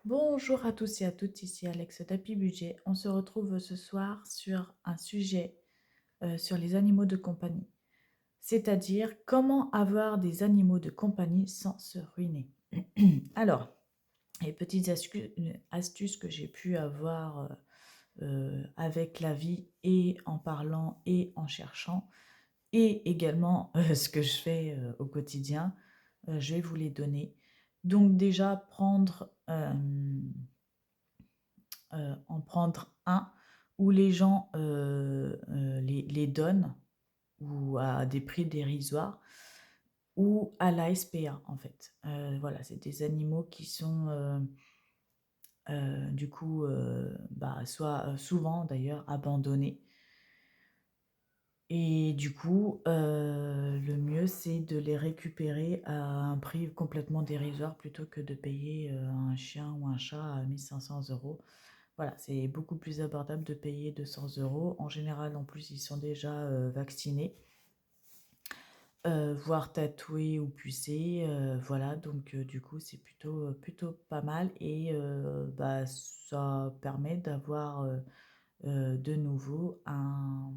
Bonjour à tous et à toutes, ici Alex Tapi Budget. On se retrouve ce soir sur un sujet sur les animaux de compagnie, c'est-à-dire comment avoir des animaux de compagnie sans se ruiner. Alors, les petites astuces que j'ai pu avoir avec la vie et en parlant et en cherchant, et également ce que je fais au quotidien, je vais vous les donner. Donc déjà, en prendre un où les gens les donnent ou à des prix dérisoires ou à la SPA en fait. Voilà, c'est des animaux qui sont du coup soit souvent d'ailleurs abandonnés. Et du coup, le mieux c'est de les récupérer à un prix complètement dérisoire plutôt que de payer un chien ou un chat à 1 500 euros. Voilà, c'est beaucoup plus abordable de payer 200 euros. En général, en plus, ils sont déjà vaccinés, voire tatoués ou pucés. Voilà, donc du coup, c'est plutôt pas mal. Et ça permet d'avoir de nouveau un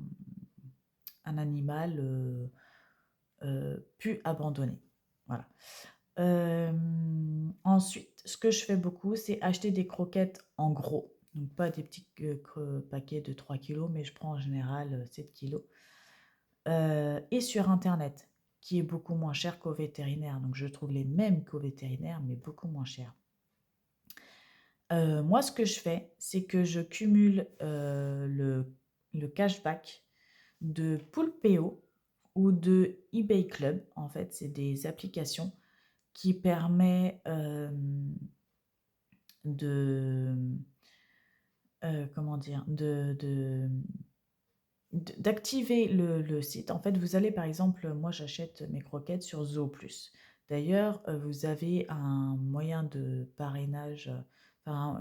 animal plus abandonné. Voilà. Ensuite, ce que je fais beaucoup, c'est acheter des croquettes en gros. Donc pas des petits paquets de 3 kilos, mais je prends en général 7 kilos. Et sur Internet, qui est beaucoup moins cher qu'au vétérinaire. Donc je trouve les mêmes qu'au vétérinaire, mais beaucoup moins cher. Moi, ce que je fais, c'est que je cumule le cashback de Poulpeo ou de eBay Club. En fait, c'est des applications qui permettent de, comment dire, d'activer le site. En fait, vous allez par exemple, moi j'achète mes croquettes sur Zooplus. D'ailleurs, vous avez un moyen de parrainage,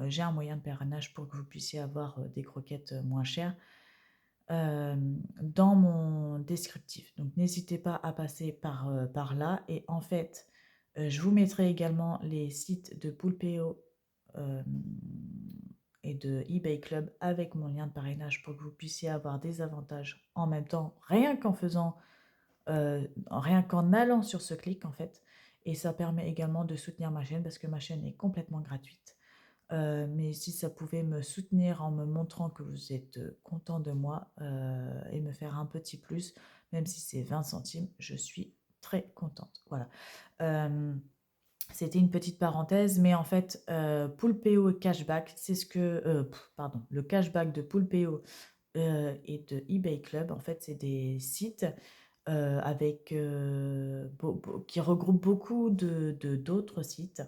j'ai un moyen de parrainage pour que vous puissiez avoir des croquettes moins chères dans mon descriptif. Donc n'hésitez pas à passer par là. Et en fait, je vous mettrai également les sites de Poulpeo et de eBay Club avec mon lien de parrainage pour que vous puissiez avoir des avantages en même temps, rien qu'en allant sur ce clic en fait. Et ça permet également de soutenir ma chaîne parce que ma chaîne est complètement gratuite. Mais si ça pouvait me soutenir en me montrant que vous êtes content de moi et me faire un petit plus, même si c'est 20 centimes, je suis très contente. Voilà. C'était une petite parenthèse, mais en fait, Poulpeo et Cashback, c'est ce que... pardon, le cashback de Poulpeo et de eBay Club, en fait, c'est des sites qui regroupent beaucoup d'autres sites.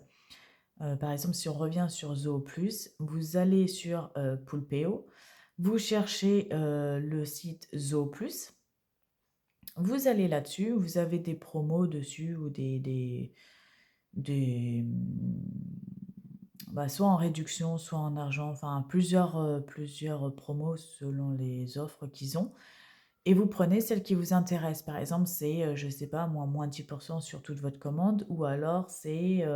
Par exemple, si on revient sur Zooplus, vous allez sur Poulpeo, vous cherchez le site Zooplus, vous allez là-dessus, vous avez des promos dessus ou des soit en réduction, soit en argent, enfin plusieurs promos selon les offres qu'ils ont. Et vous prenez celle qui vous intéresse. Par exemple, c'est, je ne sais pas, moins 10% sur toute votre commande, ou alors c'est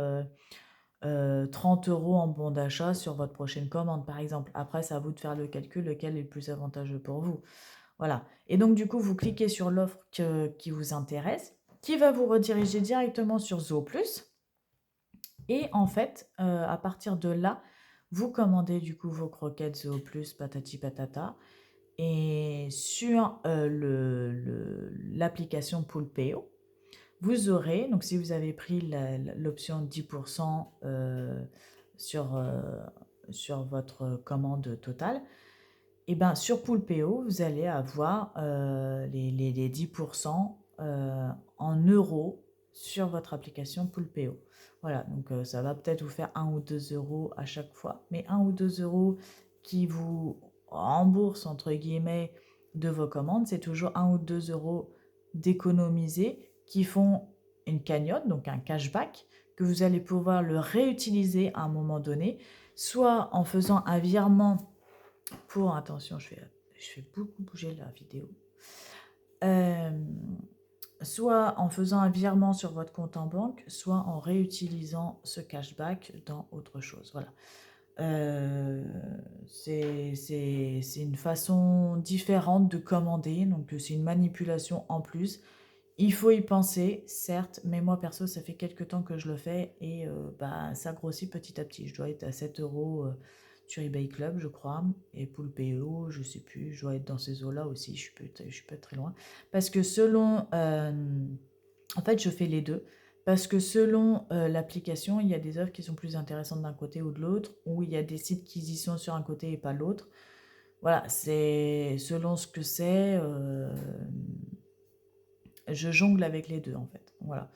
30 euros en bon d'achat sur votre prochaine commande, par exemple. Après, c'est à vous de faire le calcul, lequel est le plus avantageux pour vous. Voilà. Et donc, du coup, vous cliquez sur l'offre qui vous intéresse, qui va vous rediriger directement sur Zooplus. Et en fait, à partir de là, vous commandez du coup vos croquettes Zooplus, patati patata. Et sur l'application Poulpeo, vous aurez, donc si vous avez pris l'option 10% sur votre commande totale, et bien sur Poulpeo, vous allez avoir les 10% en euros sur votre application Poulpeo. Voilà, donc ça va peut-être vous faire 1 ou 2 euros à chaque fois, mais 1 ou 2 euros qui vous remboursent, entre guillemets, de vos commandes, c'est toujours 1 ou 2 euros d'économiser qui font une cagnotte, donc un cashback, que vous allez pouvoir le réutiliser à un moment donné, soit en faisant un virement attention, je fais beaucoup bouger la vidéo. Euh, soit en faisant un virement sur votre compte en banque, soit en réutilisant ce cashback dans autre chose. Voilà. Heu, c'est une façon différente de commander, donc c'est une manipulation en plus. Il faut y penser, certes, mais moi perso, ça fait quelque temps que je le fais et bah, ça grossit petit à petit. Je dois être à 7 € sur eBay Club, je crois, et Poulpeo, je sais plus, je dois être dans ces eaux-là aussi, je suis pas très loin. Parce que selon, en fait, je fais les 2 parce que selon, l'application, il y a des offres qui sont plus intéressantes d'un côté ou de l'autre, ou il y a des sites qui y sont sur un côté et pas l'autre. Voilà, c'est selon ce que c'est, je jongle avec les 2 en fait, voilà.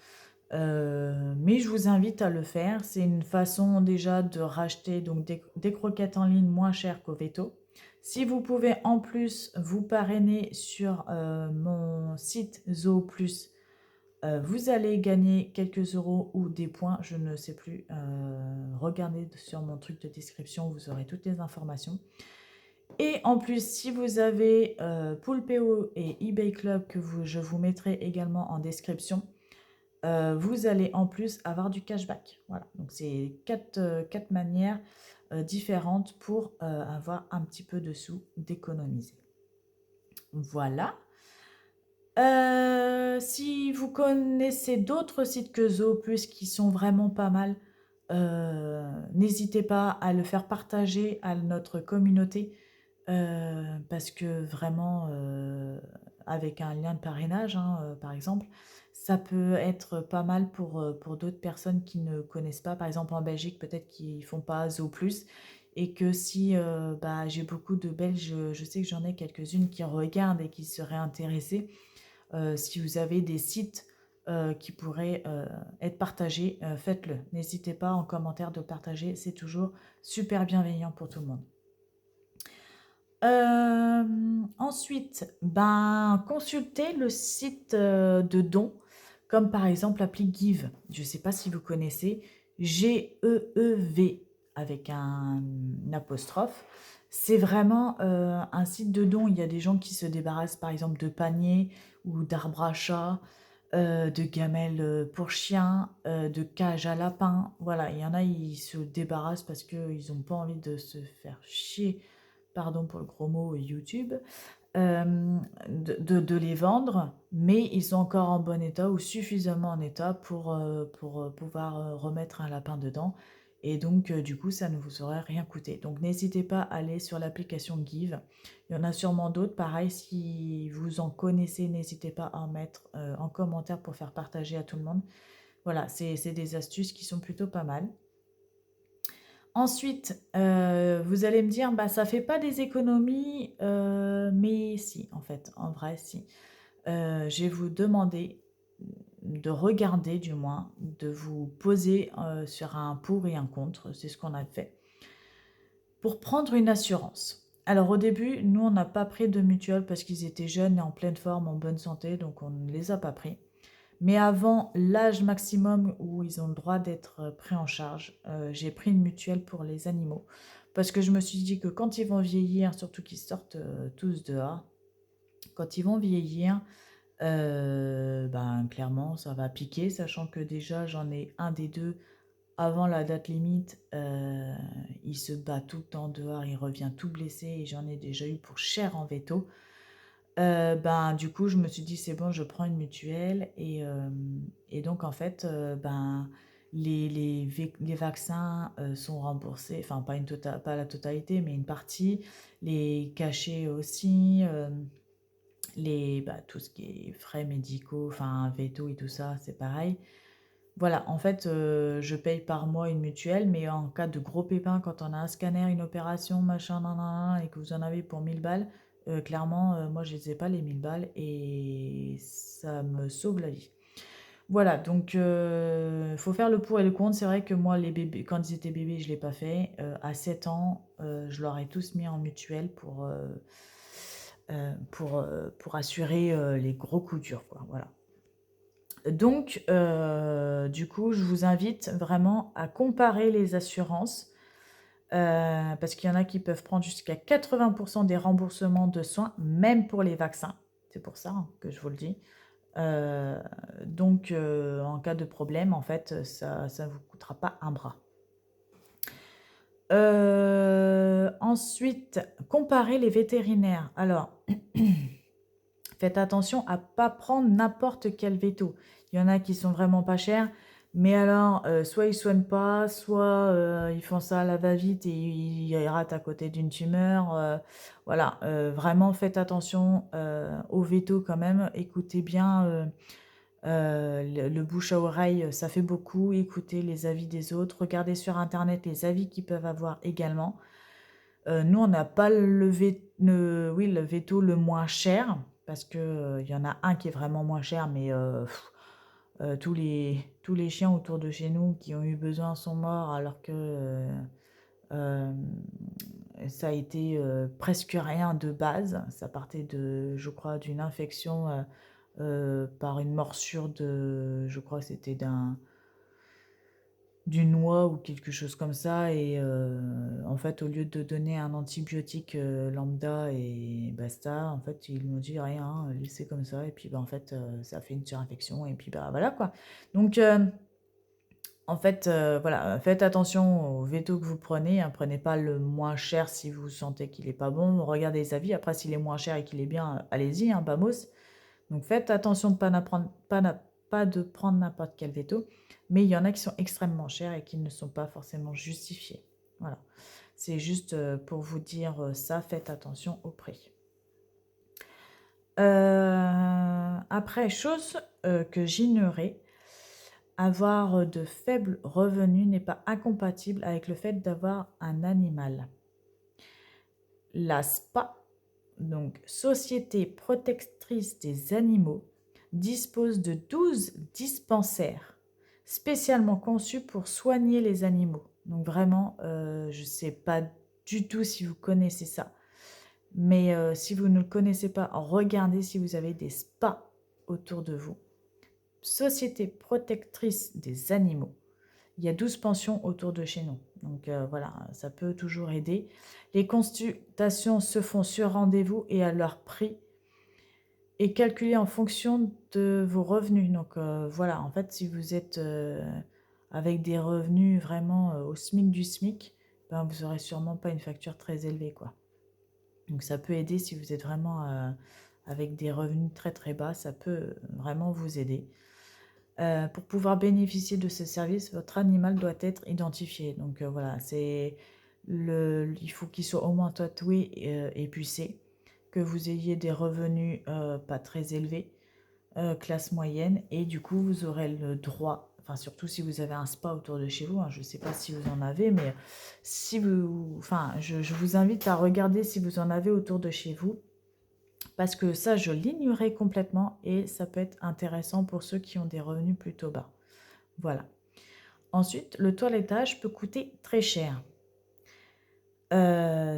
Mais je vous invite à le faire. C'est une façon déjà de racheter donc des croquettes en ligne moins chères qu'au Veto. Si vous pouvez en plus vous parrainer sur, mon site Zooplus, vous allez gagner quelques euros ou des points, je ne sais plus, regardez sur mon truc de description, vous aurez toutes les informations. Et en plus, si vous avez, Poulpeo et eBay Club je vous mettrai également en description, vous allez en plus avoir du cashback. Voilà, donc c'est 4 manières, différentes pour, avoir un petit peu de sous d'économiser. Voilà. Si vous connaissez d'autres sites que Zooplus qui sont vraiment pas mal, n'hésitez pas à le faire partager à notre communauté, parce que vraiment, avec un lien de parrainage, hein, par exemple, ça peut être pas mal pour d'autres personnes qui ne connaissent pas. Par exemple, en Belgique, peut-être qu'ils font pas Zooplus et que si, bah, j'ai beaucoup de Belges, je sais que j'en ai quelques-unes qui regardent et qui seraient intéressées. Si vous avez des sites, qui pourraient, être partagés, faites-le. N'hésitez pas en commentaire de partager, c'est toujours super bienveillant pour tout le monde. Ensuite, ben, consultez le site, de dons, comme par exemple l'appli Give. Je ne sais pas si vous connaissez, Geev avec une apostrophe. C'est vraiment, un site de dons. Il y a des gens qui se débarrassent par exemple de paniers ou d'arbres à chat, de gamelles, pour chiens, de cages à lapins. Voilà, il y en a, ils se débarrassent parce qu'ils ont pas envie de se faire chier, pardon pour le gros mot, YouTube, de les vendre, mais ils sont encore en bon état ou suffisamment en état pour pouvoir, remettre un lapin dedans et donc du coup, ça ne vous aurait rien coûté. Donc n'hésitez pas à aller sur l'application Give. Il y en a sûrement d'autres. Pareil, si vous en connaissez, n'hésitez pas à en mettre, en commentaire pour faire partager à tout le monde. Voilà, c'est des astuces qui sont plutôt pas mal. Ensuite, vous allez me dire: «Bah, ça fait pas des économies», mais si, en fait, en vrai, si. Je vais vous demander de regarder, du moins, de vous poser, sur un pour et un contre, c'est ce qu'on a fait, pour prendre une assurance. Alors au début, nous, on n'a pas pris de mutuelle parce qu'ils étaient jeunes et en pleine forme, en bonne santé, donc on ne les a pas pris. Mais avant l'âge maximum où ils ont le droit d'être pris en charge, j'ai pris une mutuelle pour les animaux. Parce que je me suis dit que quand ils vont vieillir, surtout qu'ils sortent tous dehors, quand ils vont vieillir, ben, clairement, ça va piquer, sachant que déjà, j'en ai un des deux avant la date limite, il se bat tout le temps dehors, il revient tout blessé et j'en ai déjà eu pour cher en veto. Ben, du coup, je me suis dit: «C'est bon, je prends une mutuelle» et donc en fait, ben, les vaccins, sont remboursés, enfin pas la totalité, mais une partie, les cachets aussi, bah, tout ce qui est frais médicaux, enfin veto et tout ça, c'est pareil. Voilà, en fait, je paye par mois une mutuelle, mais en cas de gros pépin, quand on a un scanner, une opération, machin, nin nin nin et que vous en avez pour 1000 balles, clairement, moi je les ai pas les 1000 balles et ça me sauve la vie. Voilà, donc faut faire le pour et le contre. C'est vrai que moi, les bébés quand ils étaient bébés, je l'ai pas fait. À 7 ans, je leur ai tous mis en mutuelle pour assurer, les gros coups durs, quoi, voilà. Donc, du coup, je vous invite vraiment à comparer les assurances, parce qu'il y en a qui peuvent prendre jusqu'à 80 des remboursements de soins, même pour les vaccins. C'est pour ça, hein, que je vous le dis. Heu, donc en cas de problème, en fait, ça vous coûtera pas un bras. Ensuite, comparer les vétérinaires. Alors, faites attention à pas prendre n'importe quel véto. Il y en a qui sont vraiment pas chers, mais alors, soit ils soignent pas, soit, ils font ça à la va-vite et ils ratent à côté d'une tumeur, voilà, vraiment faites attention, aux vétos quand même. Écoutez bien, le bouche à oreille, ça fait beaucoup. Écoutez les avis des autres, regardez sur internet les avis qu'ils peuvent avoir également. Nous, on n'a pas le véto le moins cher parce que, il y en a un qui est vraiment moins cher, mais tous les chiens autour de chez nous qui ont eu besoin sont morts alors que, hem, ça a été, presque rien de base. Ça partait de je crois d'une infection, par une morsure de je crois que c'était d'une noix ou quelque chose comme ça et en fait, au lieu de donner un antibiotique, lambda et basta, en fait, ils m'ont dit: «Rien, laissez comme ça» et puis, bah, en fait, ça a fait une surinfection et puis, bah, voilà, quoi. Donc en fait, voilà, faites attention au véto que vous prenez, hein. Prenez pas le moins cher si vous sentez qu'il est pas bon. Regardez les avis. Après, s'il est moins cher et qu'il est bien, allez-y, hein, vamos. Donc faites attention de pas de prendre n'importe quel veto, mais il y en a qui sont extrêmement chers et qui ne sont pas forcément justifiés. Voilà. C'est juste, pour vous dire, ça, faites attention au prix. Après, chose, que j'ignorais, avoir, de faibles revenus n'est pas incompatible avec le fait d'avoir un animal. La SPA, donc Société protectrice des animaux, dispose de 12 dispensaires spécialement conçus pour soigner les animaux. Donc vraiment, je ne sais pas du tout si vous connaissez ça, mais si vous ne le connaissez pas, regardez si vous avez des spas autour de vous. Société protectrice des animaux. Il y a 12 pensions autour de chez nous. Donc voilà, ça peut toujours aider. Les consultations se font sur rendez-vous et à leur prix et calculées en fonction de vos revenus. Donc voilà, en fait, si vous êtes avec des revenus vraiment au SMIC du SMIC, ben, vous n'aurez sûrement pas une facture très élevée, quoi. Donc ça peut aider si vous êtes vraiment avec des revenus très très bas, ça peut vraiment vous aider. Pour pouvoir bénéficier de ce service, votre animal doit être identifié. Donc voilà, il faut qu'il soit au moins tatoué et pucé, que vous ayez des revenus pas très élevés, classe moyenne, et du coup vous aurez le droit, enfin surtout si vous avez un spa autour de chez vous, hein, je ne sais pas si vous en avez, mais si vous, enfin je vous invite à regarder si vous en avez autour de chez vous parce que ça, je l'ignorais complètement et ça peut être intéressant pour ceux qui ont des revenus plutôt bas. Voilà. Ensuite, le toilettage peut coûter très cher.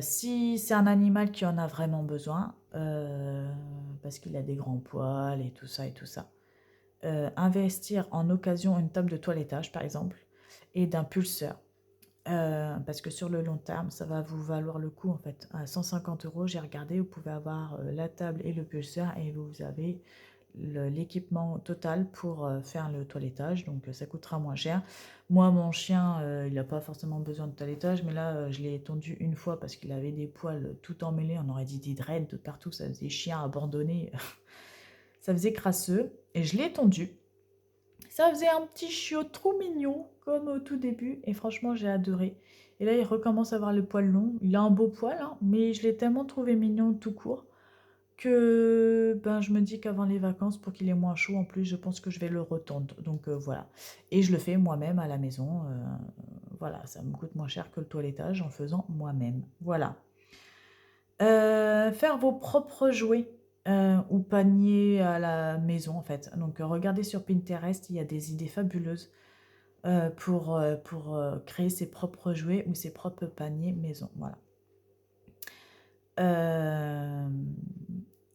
Si c'est un animal qui en a vraiment besoin, parce qu'il a des grands poils et tout ça, investir en occasion une table de toilettage, par exemple, et d'un pulseur. Parce que sur le long terme, ça va vous valoir le coup en fait. À 150 €, j'ai regardé, vous pouvez avoir la table et le pulseur et vous avez l'équipement total pour faire le toilettage, donc ça coûtera moins cher. Moi, mon chien, il n'a pas forcément besoin de toilettage, mais là, je l'ai tondu une fois parce qu'il avait des poils tout emmêlés, on aurait dit des dreads de partout, ça faisait chien abandonné, ça faisait crasseux, et je l'ai tondu. Ça faisait un petit chiot trop mignon, comme au tout début, et franchement, j'ai adoré. Et là, il recommence à avoir le poil long. Il a un beau poil, hein, mais je l'ai tellement trouvé mignon tout court que ben, je me dis qu'avant les vacances, pour qu'il ait moins chaud, en plus, je pense que je vais le retendre. Donc voilà. Et je le fais moi-même à la maison. Voilà, ça me coûte moins cher que le toilettage en faisant moi-même. Voilà. Faire vos propres jouets, ou paniers à la maison, en fait. Donc, regardez sur Pinterest, il y a des idées fabuleuses, pour créer ses propres jouets ou ses propres paniers maison, voilà. Hem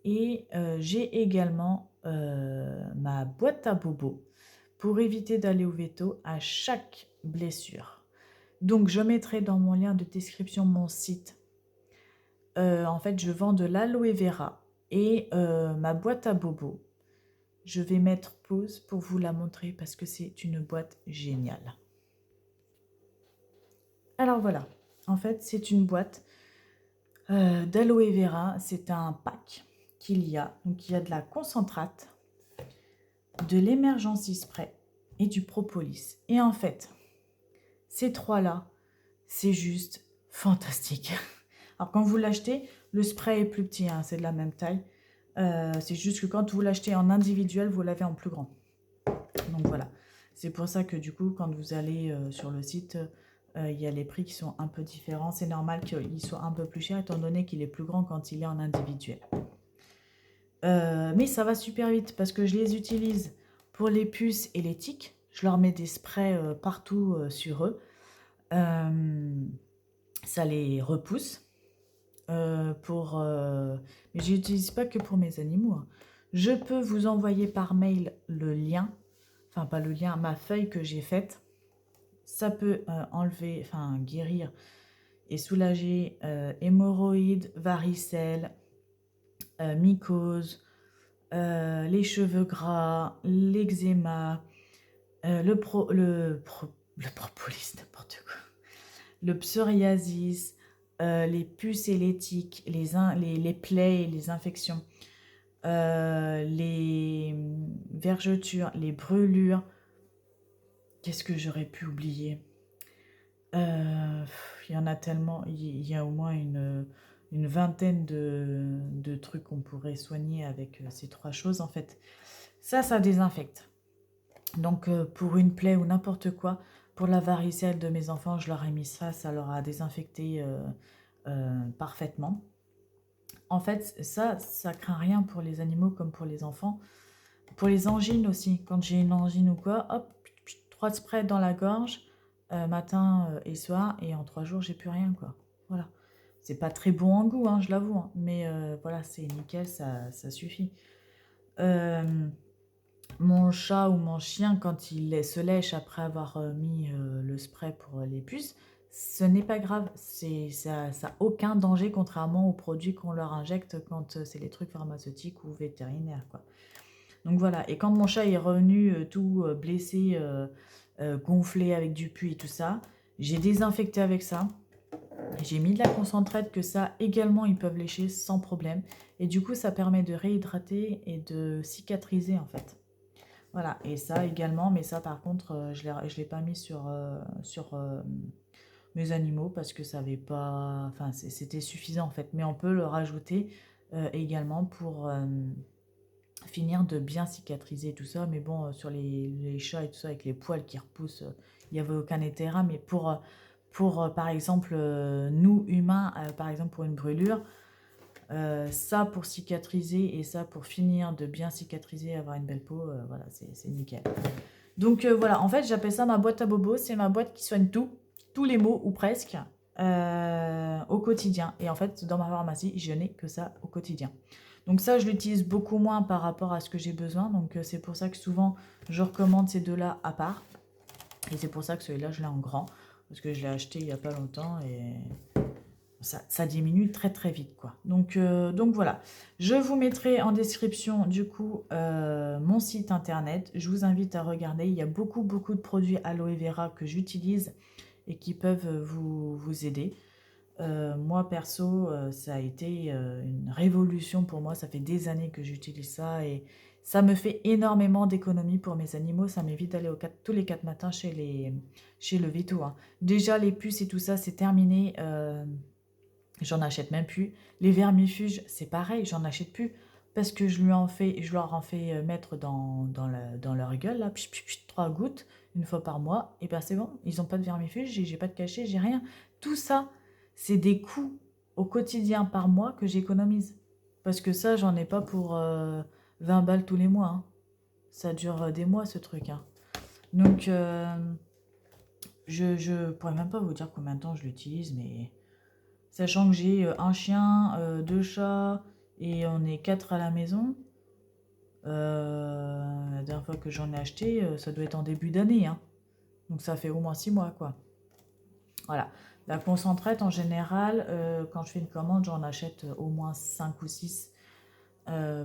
et j'ai également, ma boîte à bobos pour éviter d'aller au véto à chaque blessure. Donc je mettrai dans mon lien de description mon site. En fait, je vends de l'aloe vera et ma boîte à bobos. Je vais mettre pause pour vous la montrer parce que c'est une boîte géniale. Alors voilà, en fait, c'est une boîte d'aloe vera. C'est un pack qu'il y a. Donc, il y a de la concentrate, de l'émergency spray et du propolis. Et en fait, ces trois-là, c'est juste fantastique. Alors, quand vous l'achetez, le spray est plus petit, hein, c'est de la même taille. C'est juste que quand vous l'achetez en individuel, vous l'avez en plus grand. Donc voilà, c'est pour ça que du coup, quand vous allez sur le site, il y a les prix qui sont un peu différents. C'est normal qu'il soit un peu plus cher étant donné qu'il est plus grand quand il est en individuel. Mais ça va super vite parce que je les utilise pour les puces et les tiques. Je leur mets des sprays partout sur eux. Ça les repousse. Mais je n'utilise pas que pour mes animaux, hein. Je peux vous envoyer par mail le lien, enfin pas le lien, ma feuille que j'ai faite. Ça peut enlever, enfin guérir et soulager hémorroïdes, varicelles, mycoses, les cheveux gras, l'eczéma, le propolis, n'importe quoi, le psoriasis, les puces et les tiques, les plaies et les infections, les vergetures, les brûlures. Qu'est-ce que j'aurais pu oublier? Il y en a tellement, il y a au moins une vingtaine de trucs qu'on pourrait soigner avec ces trois choses. En fait, ça désinfecte. Donc, pour une plaie ou n'importe quoi, pour la varicelle de mes enfants, je leur ai mis ça, ça leur a désinfecté parfaitement. En fait, ça craint rien pour les animaux comme pour les enfants. Pour les angines aussi, quand j'ai une angine ou quoi, hop, 3 sprays dans la gorge, matin et soir, et en 3 jours, j'ai plus rien, quoi. Voilà. C'est pas très bon en goût, hein, je l'avoue, hein, mais voilà, c'est nickel, ça suffit. Mon chat ou mon chien, quand il se lèche après avoir mis le spray pour les puces, ce n'est pas grave. Ça n'a aucun danger, contrairement aux produits qu'on leur injecte quand c'est les trucs pharmaceutiques ou vétérinaires, quoi. Donc voilà, et quand mon chat est revenu tout blessé, gonflé avec du pus et tout ça, j'ai désinfecté avec ça. J'ai mis de la concentrate que ça également ils peuvent lécher sans problème. Et du coup ça permet de réhydrater et de cicatriser en fait. Voilà, et ça également, mais ça par contre je ne l'ai pas mis sur mes animaux parce que ça avait pas... Enfin c'était suffisant en fait. Mais on peut le rajouter également pour finir de bien cicatriser tout ça. Mais bon, sur les chats et tout ça, avec les poils qui repoussent, il n'y avait aucun intérêt. Mais par exemple, nous, humains, par exemple, pour une brûlure, ça pour cicatriser et ça pour finir de bien cicatriser, avoir une belle peau, voilà, c'est nickel. Donc voilà, en fait, j'appelle ça ma boîte à bobos. C'est ma boîte qui soigne tout, tous les maux ou presque, au quotidien. Et en fait, dans ma pharmacie, je n'ai que ça au quotidien. Donc ça, je l'utilise beaucoup moins par rapport à ce que j'ai besoin. Donc c'est pour ça que souvent, je recommande ces deux-là à part. Et c'est pour ça que celui-là, je l'ai en grand. Parce que je l'ai acheté il n'y a pas longtemps et ça diminue très très vite, quoi. Donc voilà. Je vous mettrai en description du coup mon site internet. Je vous invite à regarder. Il y a beaucoup beaucoup de produits aloe vera que j'utilise et qui peuvent vous aider. Moi, perso, ça a été une révolution pour moi. Ça fait des années que j'utilise ça et ça me fait énormément d'économies pour mes animaux. Ça m'évite d'aller tous les 4 matins chez le veto, hein. Déjà, les puces et tout ça, c'est terminé. J'en achète même plus. Les vermifuges, c'est pareil, j'en achète plus parce que je leur en fais mettre dans leur gueule, là, 3 gouttes, une fois par mois, et ben c'est bon, ils n'ont pas de vermifuge, j'ai pas de cachet, j'ai rien. Tout ça, c'est des coûts au quotidien par mois que j'économise. Parce que ça, j'en ai pas pour 20 balles tous les mois, hein. Ça dure des mois, ce truc, hein. Donc, je pourrais même pas vous dire combien de temps je l'utilise, mais sachant que j'ai un chien, 2 chats et on est 4 à la maison. La dernière fois que j'en ai acheté, ça doit être en début d'année, hein. Donc ça fait au moins 6 mois, quoi. Voilà. La concentrate, en général, quand je fais une commande, j'en achète au moins 5 ou 6.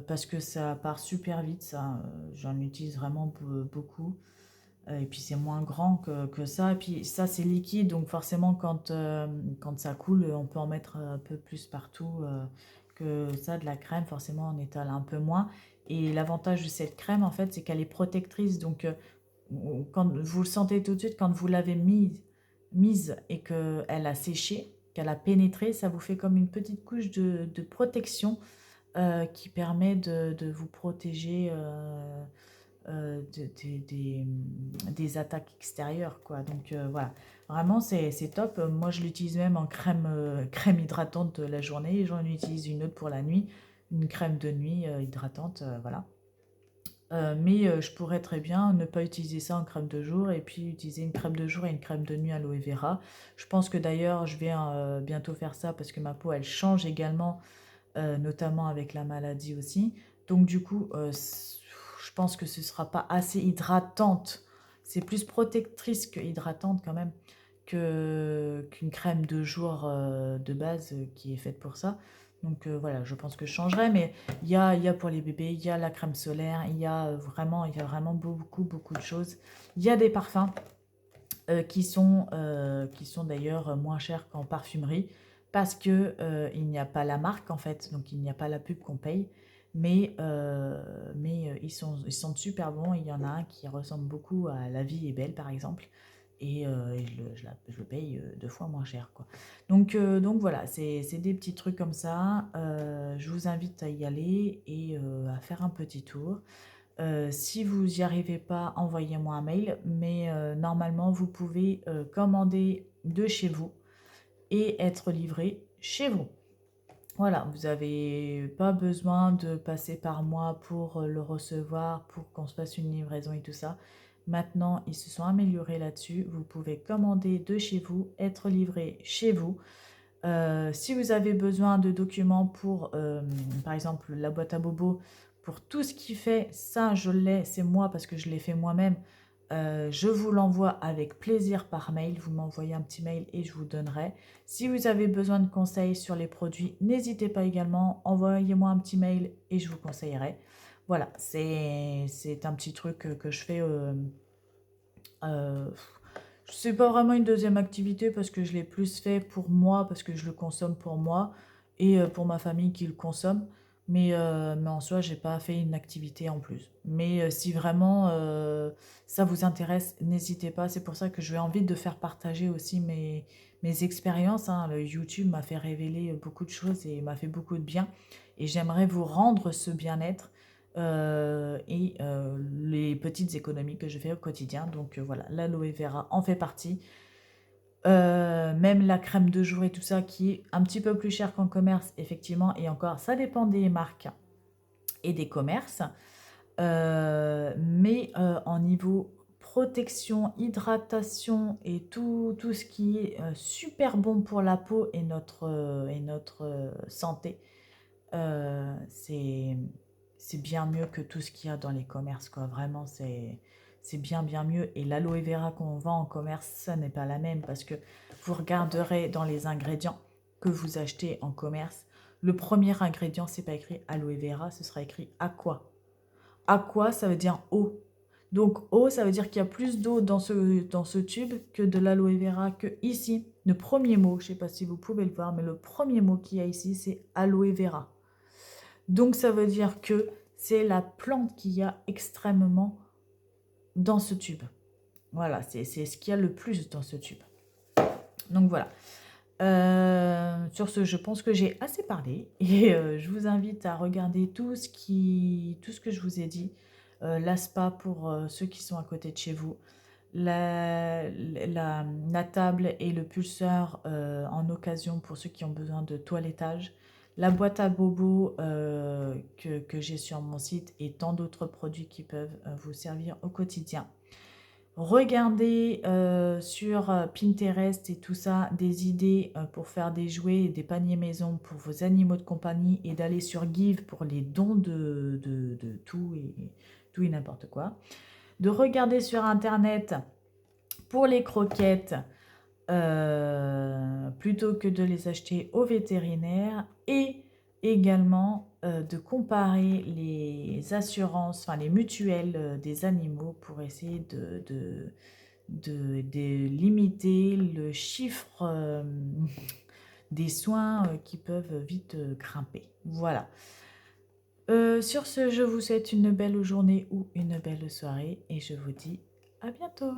parce que ça part super vite, ça. J'en utilise vraiment beaucoup. Et puis c'est moins grand que ça. Et puis ça, c'est liquide, donc forcément, quand ça coule, on peut en mettre un peu plus partout que ça, de la crème. Forcément, on étale un peu moins. Et l'avantage de cette crème, en fait, c'est qu'elle est protectrice. Donc, quand vous le sentez tout de suite, quand vous l'avez mise et qu'elle a séché, qu'elle a pénétré, ça vous fait comme une petite couche de protection qui permet de vous protéger des attaques extérieures, quoi. Donc voilà, vraiment c'est top. Moi je l'utilise même en crème hydratante la journée et j'en utilise une autre pour la nuit, une crème de nuit hydratante, voilà. Mais je pourrais très bien ne pas utiliser ça en crème de jour et puis utiliser une crème de jour et une crème de nuit aloe vera. Je pense que d'ailleurs je vais bientôt faire ça parce que ma peau elle change également, notamment avec la maladie aussi. Donc du coup, je pense que ce ne sera pas assez hydratante. C'est plus protectrice que hydratante quand même qu'une crème de jour de base qui est faite pour ça. Donc voilà, je pense que je changerai, mais il y a pour les bébés, il y a la crème solaire, il y a vraiment beaucoup, beaucoup de choses. Il y a des parfums qui sont d'ailleurs moins chers qu'en parfumerie parce que il n'y a pas la marque en fait, donc il n'y a pas la pub qu'on paye, mais ils sont super bons. Il y en a un qui ressemble beaucoup à La Vie est belle par exemple, et je le paye 2 fois moins cher, quoi. Donc voilà, c'est des petits trucs comme ça. Je vous invite à y aller et à faire un petit tour. Si vous n'y arrivez pas, envoyez-moi un mail, mais normalement, vous pouvez commander de chez vous et être livré chez vous. Voilà, vous n'avez pas besoin de passer par moi pour le recevoir, pour qu'on se fasse une livraison et tout ça. Maintenant, ils se sont améliorés là-dessus. Vous pouvez commander de chez vous, être livré chez vous. Si vous avez besoin de documents pour, par exemple, la boîte à bobo, pour tout ce qui fait, ça, je l'ai, c'est moi parce que je l'ai fait moi-même. Je vous l'envoie avec plaisir par mail. Vous m'envoyez un petit mail et je vous donnerai. Si vous avez besoin de conseils sur les produits, n'hésitez pas également. Envoyez-moi un petit mail et je vous conseillerai. Voilà, c'est un petit truc que je fais. Euh, c'est pas vraiment une deuxième activité parce que je l'ai plus fait pour moi, parce que je le consomme pour moi et pour ma famille qui le consomme. Mais en soi, j'ai pas fait une activité en plus. Mais si vraiment ça vous intéresse, n'hésitez pas. C'est pour ça que j'ai envie de faire partager aussi mes expériences, hein. Le YouTube m'a fait révéler beaucoup de choses et m'a fait beaucoup de bien. Et j'aimerais vous rendre ce bien-être et les petites économies que je fais au quotidien. Donc voilà, l'aloe vera en fait partie. Même la crème de jour et tout ça qui est un petit peu plus cher qu'en commerce, effectivement. Et encore, ça dépend des marques et des commerces. Mais en niveau protection, hydratation et tout ce qui est super bon pour la peau et notre santé, c'est bien mieux que tout ce qu'il y a dans les commerces, quoi. Vraiment, c'est bien mieux. Et l'aloe vera qu'on vend en commerce, ça n'est pas la même parce que vous regarderez dans les ingrédients que vous achetez en commerce. Le premier ingrédient, c'est pas écrit aloe vera, ce sera écrit aqua. Aqua, ça veut dire eau. Donc eau, ça veut dire qu'il y a plus d'eau dans ce tube que de l'aloe vera que ici. Le premier mot, je ne sais pas si vous pouvez le voir, mais le premier mot qu'il y a ici, c'est aloe vera. Donc ça veut dire que c'est la plante qu'il y a extrêmement dans ce tube. Voilà, c'est ce qu'il y a le plus dans ce tube. Donc voilà. Sur ce, je pense que j'ai assez parlé et je vous invite à regarder tout ce que je vous ai dit. La spa pour ceux qui sont à côté de chez vous. La table et le pulseur en occasion pour ceux qui ont besoin de toilettage, la boîte à bobo que j'ai sur mon site et tant d'autres produits qui peuvent vous servir au quotidien. Regardez sur Pinterest et tout ça des idées pour faire des jouets et des paniers maison pour vos animaux de compagnie et d'aller sur Give pour les dons de tout et n'importe quoi. De regarder sur Internet pour les croquettes plutôt que de les acheter au vétérinaire et également de comparer les assurances, enfin les mutuelles, des animaux pour essayer de limiter le chiffre, des soins, qui peuvent vite, grimper. Voilà. Sur ce, je vous souhaite une belle journée ou une belle soirée et je vous dis à bientôt.